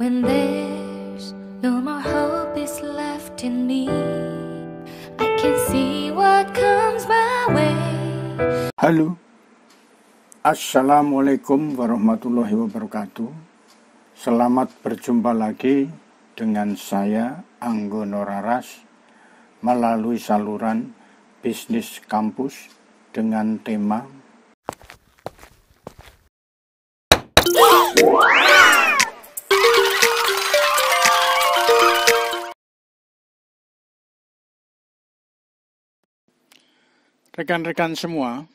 When there's no more hope is left in me, I can see what comes my way. Halo, Assalamualaikum warahmatullahi wabarakatuh. Selamat berjumpa lagi dengan saya Anggono Raras melalui saluran Bisnis Kampus dengan tema rekan-rekan semua.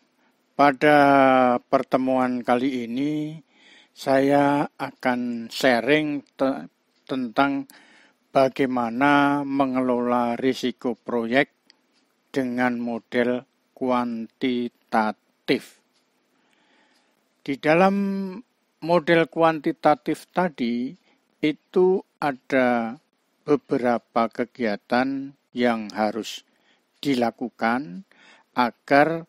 Pada pertemuan kali ini saya akan sharing tentang bagaimana mengelola risiko proyek dengan model kuantitatif. Di dalam model kuantitatif tadi itu ada beberapa kegiatan yang harus dilakukan agar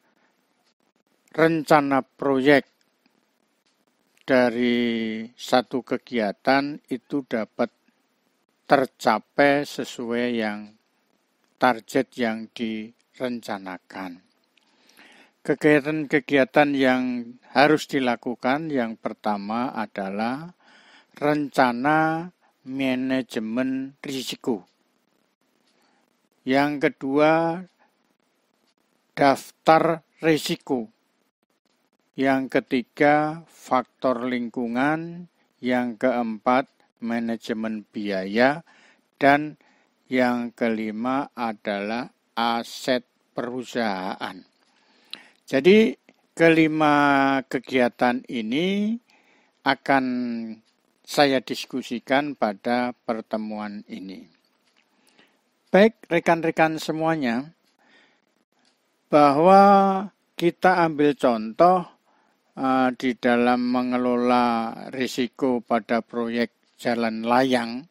rencana proyek dari satu kegiatan itu dapat tercapai sesuai yang target yang direncanakan. Kegiatan-kegiatan yang harus dilakukan yang pertama adalah rencana manajemen risiko. Yang kedua, daftar risiko. Yang ketiga, faktor lingkungan. Yang keempat, manajemen biaya. Dan yang kelima adalah aset perusahaan. Jadi, kelima kegiatan ini akan saya diskusikan pada pertemuan ini. Baik, rekan-rekan semuanya, bahwa kita ambil contoh di dalam mengelola risiko pada proyek jalan layang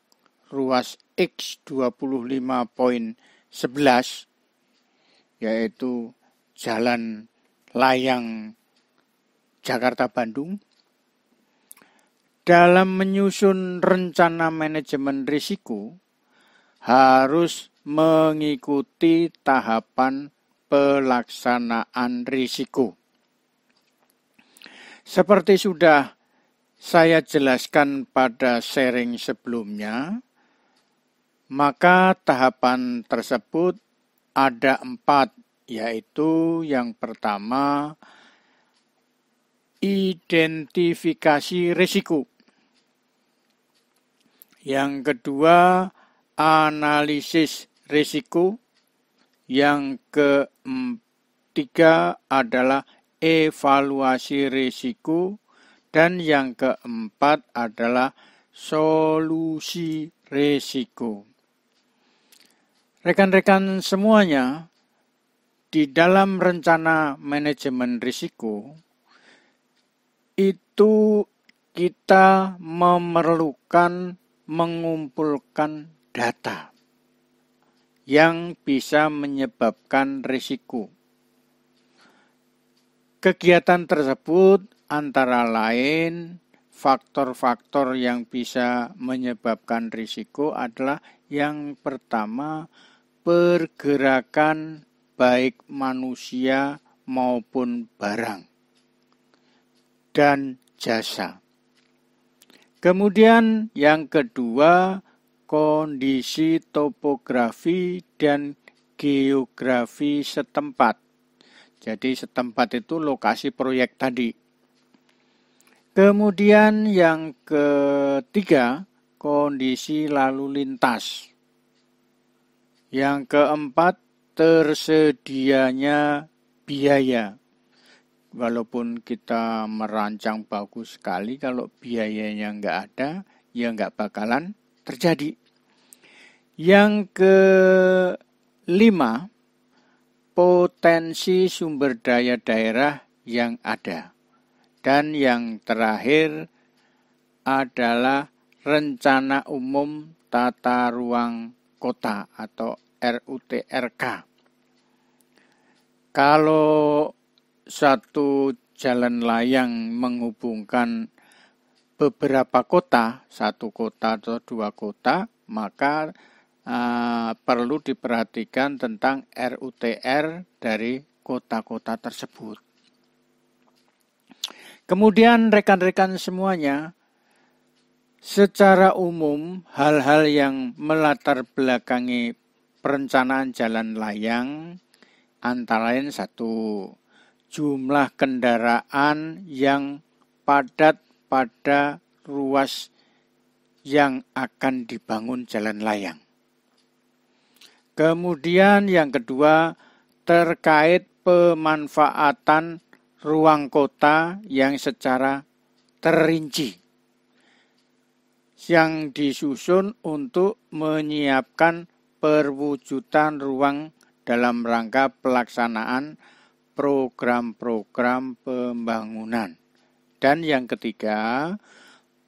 ruas X 25.11 yaitu jalan layang Jakarta-Bandung. Dalam menyusun rencana manajemen risiko harus mengikuti tahapan pelaksanaan risiko. Seperti sudah saya jelaskan pada sharing sebelumnya, maka tahapan tersebut ada 4, yaitu yang pertama, identifikasi risiko. Yang kedua, analisis risiko. Yang ketiga adalah evaluasi risiko, dan yang keempat adalah solusi risiko. Rekan-rekan semuanya, di dalam rencana manajemen risiko itu kita memerlukan mengumpulkan data yang bisa menyebabkan risiko. Kegiatan tersebut antara lain faktor-faktor yang bisa menyebabkan risiko adalah yang pertama, pergerakan baik manusia maupun barang dan jasa. Kemudian yang kedua, kondisi topografi dan geografi setempat. Jadi setempat itu lokasi proyek tadi. Kemudian yang ketiga, kondisi lalu lintas. Yang keempat, tersedianya biaya. Walaupun kita merancang bagus sekali, kalau biayanya nggak ada, ya nggak bakalan terjadi. Yang kelima, potensi sumber daya daerah yang ada. Dan yang terakhir adalah rencana umum tata ruang kota atau RUTRK. Kalau satu jalan layang menghubungkan beberapa kota, satu kota atau dua kota, maka perlu diperhatikan tentang RUTR dari kota-kota tersebut. Kemudian rekan-rekan semuanya, secara umum hal-hal yang melatar belakangi perencanaan jalan layang antara lain satu, jumlah kendaraan yang padat pada ruas yang akan dibangun jalan layang. Kemudian yang kedua, terkait pemanfaatan ruang kota yang secara terinci, yang disusun untuk menyiapkan perwujudan ruang dalam rangka pelaksanaan program-program pembangunan. Dan yang ketiga,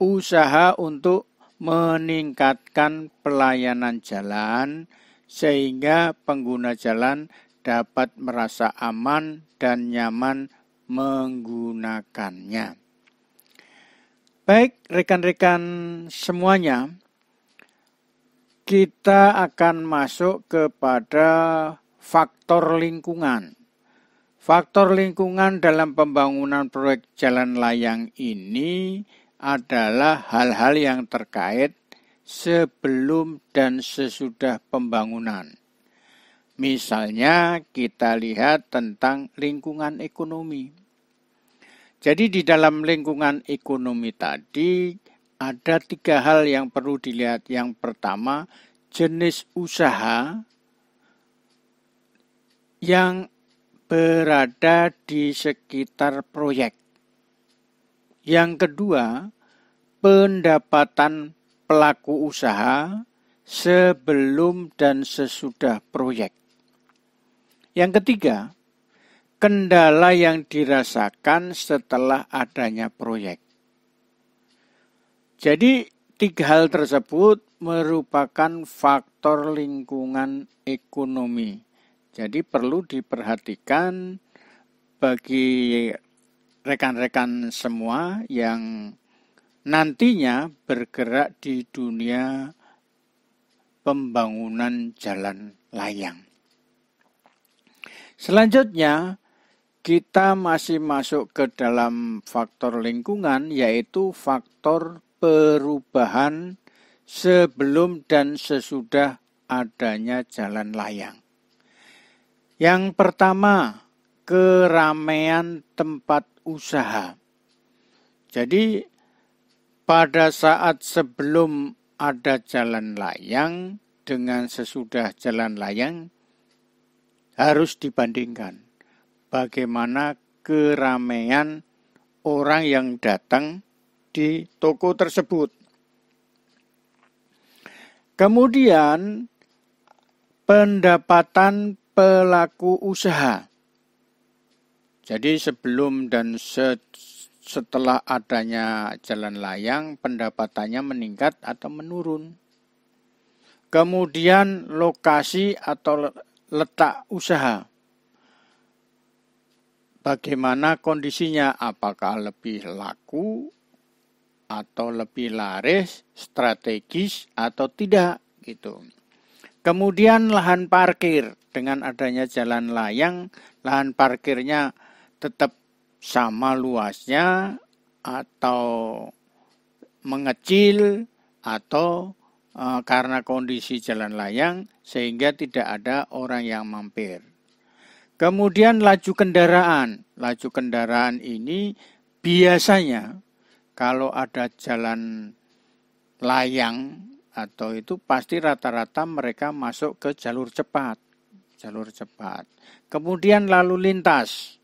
usaha untuk meningkatkan pelayanan jalan sehingga pengguna jalan dapat merasa aman dan nyaman menggunakannya. Baik, rekan-rekan semuanya, kita akan masuk kepada faktor lingkungan. Faktor lingkungan dalam pembangunan proyek jalan layang ini adalah hal-hal yang terkait sebelum dan sesudah pembangunan. Misalnya kita lihat tentang lingkungan ekonomi. Jadi di dalam lingkungan ekonomi tadi ada 3 hal yang perlu dilihat. Yang pertama, jenis usaha yang berada di sekitar proyek. Yang kedua, pendapatan pelaku usaha sebelum dan sesudah proyek. Yang ketiga, kendala yang dirasakan setelah adanya proyek. Jadi 3 hal tersebut merupakan faktor lingkungan ekonomi. Jadi perlu diperhatikan bagi rekan-rekan semua yang nantinya bergerak di dunia pembangunan jalan layang. Selanjutnya, kita masih masuk ke dalam faktor lingkungan, yaitu faktor perubahan sebelum dan sesudah adanya jalan layang. Yang pertama, keramaian tempat usaha. Jadi, pada saat sebelum ada jalan layang dengan sesudah jalan layang harus dibandingkan bagaimana keramaian orang yang datang di toko tersebut. Kemudian pendapatan pelaku usaha. Jadi sebelum dan setelah adanya jalan layang, pendapatannya meningkat atau menurun. Kemudian lokasi atau letak usaha. Bagaimana kondisinya? Apakah lebih laku atau lebih laris, strategis atau tidak gitu. Kemudian lahan parkir. Dengan adanya jalan layang, lahan parkirnya tetap sama luasnya atau mengecil atau karena kondisi jalan layang sehingga tidak ada orang yang mampir. Kemudian laju kendaraan. Laju kendaraan ini biasanya kalau ada jalan layang atau itu pasti rata-rata mereka masuk ke jalur cepat. Kemudian lalu lintas.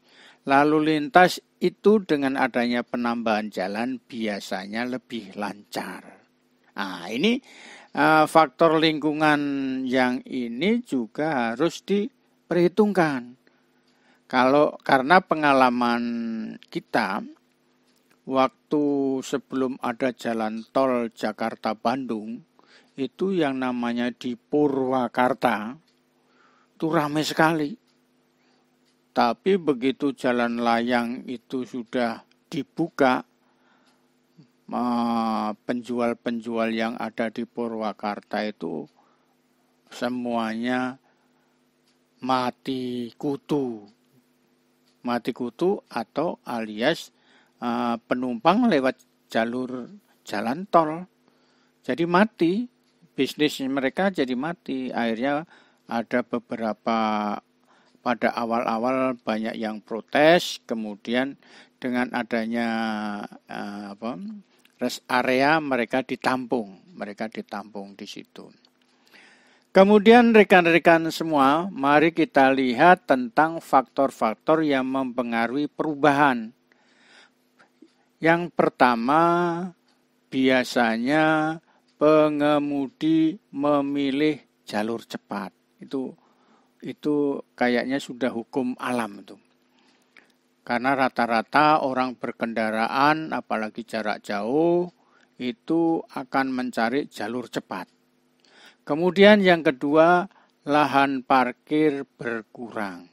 Lalu lintas itu dengan adanya penambahan jalan biasanya lebih lancar. Nah, ini faktor lingkungan yang ini juga harus diperhitungkan. Karena pengalaman kita waktu sebelum ada jalan tol Jakarta-Bandung itu yang namanya di Purwakarta itu ramai sekali. Tapi begitu jalan layang itu sudah dibuka, penjual-penjual yang ada di Purwakarta itu semuanya mati kutu atau alias penumpang lewat jalur jalan tol. Jadi mati, bisnis mereka jadi mati. Akhirnya ada beberapa, pada awal-awal banyak yang protes, kemudian dengan adanya rest area mereka ditampung di situ. Kemudian rekan-rekan semua, mari kita lihat tentang faktor-faktor yang mempengaruhi perubahan. Yang pertama, biasanya pengemudi memilih jalur cepat. Itu kayaknya sudah hukum alam itu. Karena rata-rata orang berkendaraan, apalagi jarak jauh, itu akan mencari jalur cepat. Kemudian yang kedua, lahan parkir berkurang.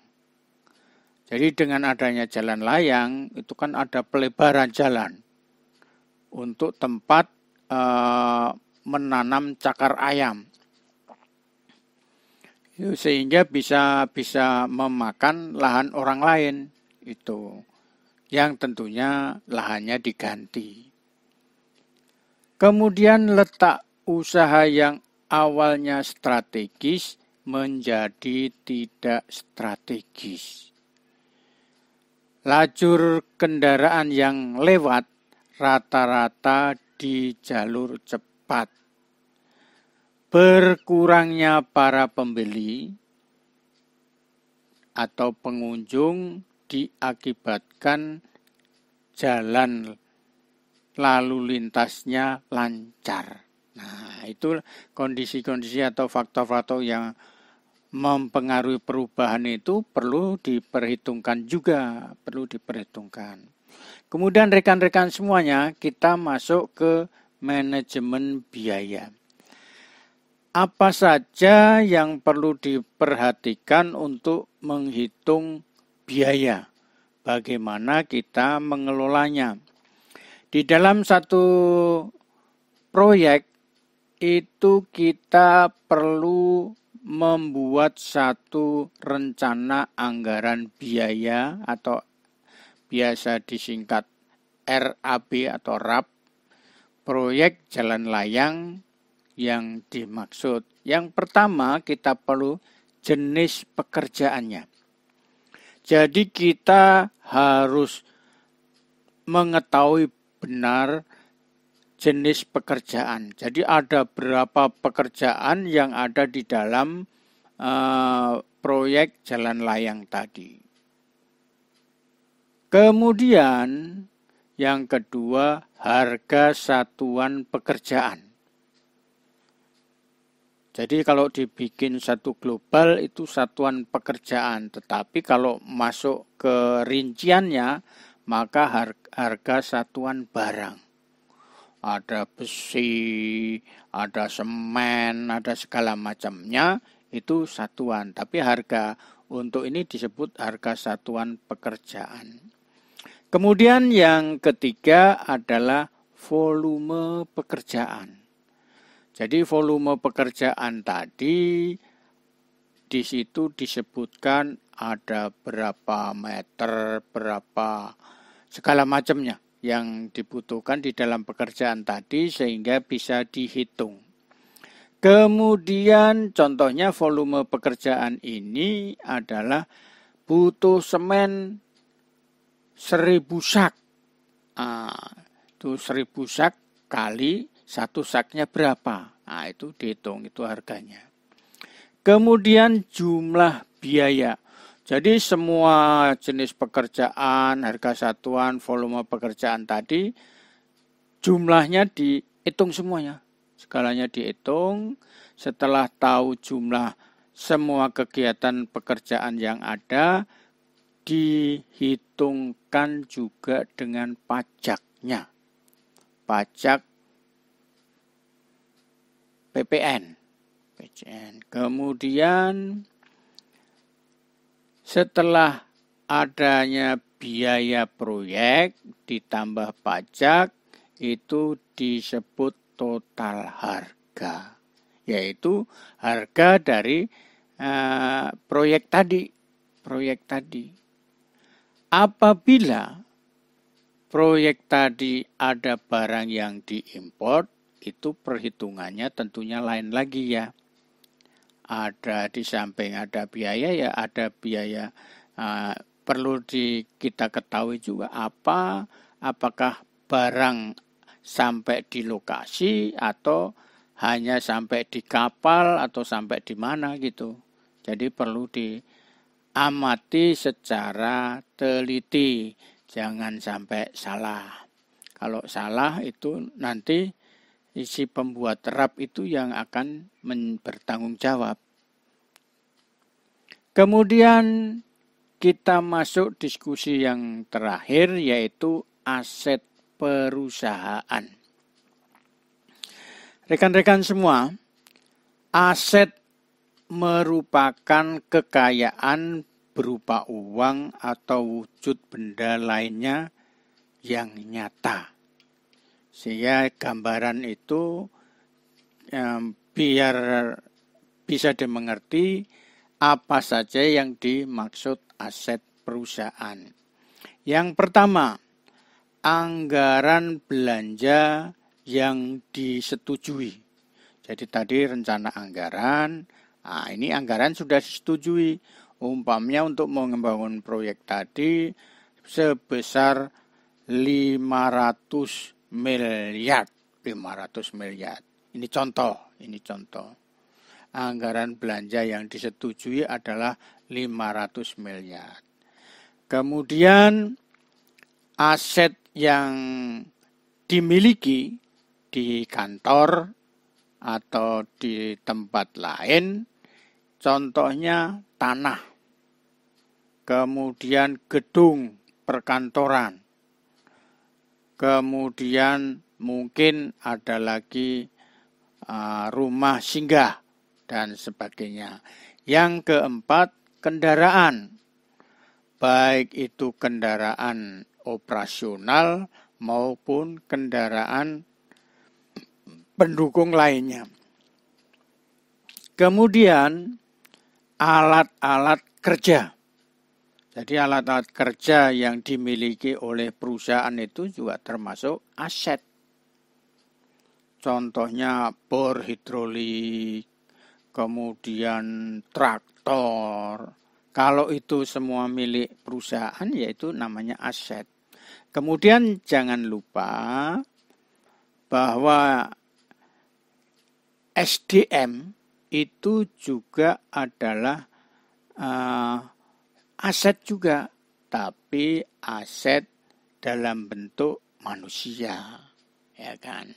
Jadi dengan adanya jalan layang, itu kan ada pelebaran jalan untuk tempat menanam cakar ayam. Sehingga bisa memakan lahan orang lain. Itu yang tentunya lahannya diganti. Kemudian letak usaha yang awalnya strategis menjadi tidak strategis. Lajur kendaraan yang lewat rata-rata di jalur cepat. Berkurangnya para pembeli atau pengunjung diakibatkan jalan lalu lintasnya lancar. Nah, itu kondisi-kondisi atau faktor-faktor yang mempengaruhi perubahan itu perlu diperhitungkan juga, Kemudian rekan-rekan semuanya, kita masuk ke manajemen biaya. Apa saja yang perlu diperhatikan untuk menghitung biaya? Bagaimana kita mengelolanya? Di dalam satu proyek itu kita perlu membuat satu rencana anggaran biaya atau biasa disingkat RAB atau RAB, proyek jalan layang yang dimaksud. Yang pertama kita perlu jenis pekerjaannya. Jadi kita harus mengetahui benar jenis pekerjaan. Jadi ada berapa pekerjaan yang ada di dalam proyek jalan layang tadi. Kemudian yang kedua, harga satuan pekerjaan. Jadi kalau dibikin satu global itu satuan pekerjaan, tetapi kalau masuk ke rinciannya maka harga satuan barang. Ada besi, ada semen, ada segala macamnya, itu satuan. Tapi harga untuk ini disebut harga satuan pekerjaan. Kemudian yang ketiga adalah volume pekerjaan. Jadi volume pekerjaan tadi di situ disebutkan ada berapa meter, berapa segala macamnya yang dibutuhkan di dalam pekerjaan tadi sehingga bisa dihitung. Kemudian contohnya volume pekerjaan ini adalah butuh semen 1000 sak. Itu 1000 sak kali satu saknya berapa. Nah, itu dihitung, itu harganya. Kemudian jumlah biaya. Jadi semua jenis pekerjaan, harga satuan, volume pekerjaan tadi, jumlahnya dihitung semuanya. Segalanya dihitung, setelah tahu jumlah semua kegiatan pekerjaan yang ada, dihitungkan juga dengan pajaknya. Pajak PPN. Kemudian setelah adanya biaya proyek ditambah pajak, itu disebut total harga, yaitu harga dari proyek tadi. Apabila proyek tadi ada barang yang diimpor, itu perhitungannya tentunya lain lagi ya. Ada di samping ada biaya ya, ada biaya. Perlu kita ketahui juga apakah barang sampai di lokasi atau hanya sampai di kapal atau sampai di mana gitu. Jadi perlu diamati secara teliti, jangan sampai salah. Kalau salah itu nanti si pembuat RAP itu yang akan bertanggung jawab. Kemudian kita masuk diskusi yang terakhir, yaitu aset perusahaan. Rekan-rekan semua, aset merupakan kekayaan berupa uang atau wujud benda lainnya yang nyata. Sehingga gambaran itu biar bisa dimengerti apa saja yang dimaksud aset perusahaan. Yang pertama, anggaran belanja yang disetujui. Jadi tadi rencana anggaran, ini anggaran sudah disetujui. Umpamanya untuk membangun proyek tadi sebesar 500 miliar. Ini contoh. Anggaran belanja yang disetujui adalah 500 miliar. Kemudian aset yang dimiliki di kantor atau di tempat lain, contohnya tanah, kemudian gedung perkantoran, kemudian mungkin ada lagi rumah singgah dan sebagainya. Yang keempat, kendaraan, baik itu kendaraan operasional maupun kendaraan pendukung lainnya. Kemudian alat-alat kerja. Jadi alat-alat kerja yang dimiliki oleh perusahaan itu juga termasuk aset. Contohnya bor hidrolik, kemudian traktor. Kalau itu semua milik perusahaan, yaitu namanya aset. Kemudian jangan lupa bahwa SDM itu juga adalah aset juga, tapi aset dalam bentuk manusia, ya kan?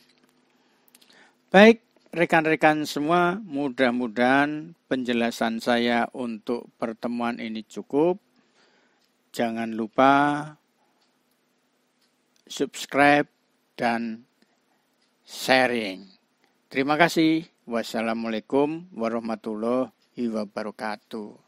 Baik, rekan-rekan semua, mudah-mudahan penjelasan saya untuk pertemuan ini cukup. Jangan lupa subscribe dan sharing. Terima kasih. Wassalamualaikum warahmatullahi wabarakatuh.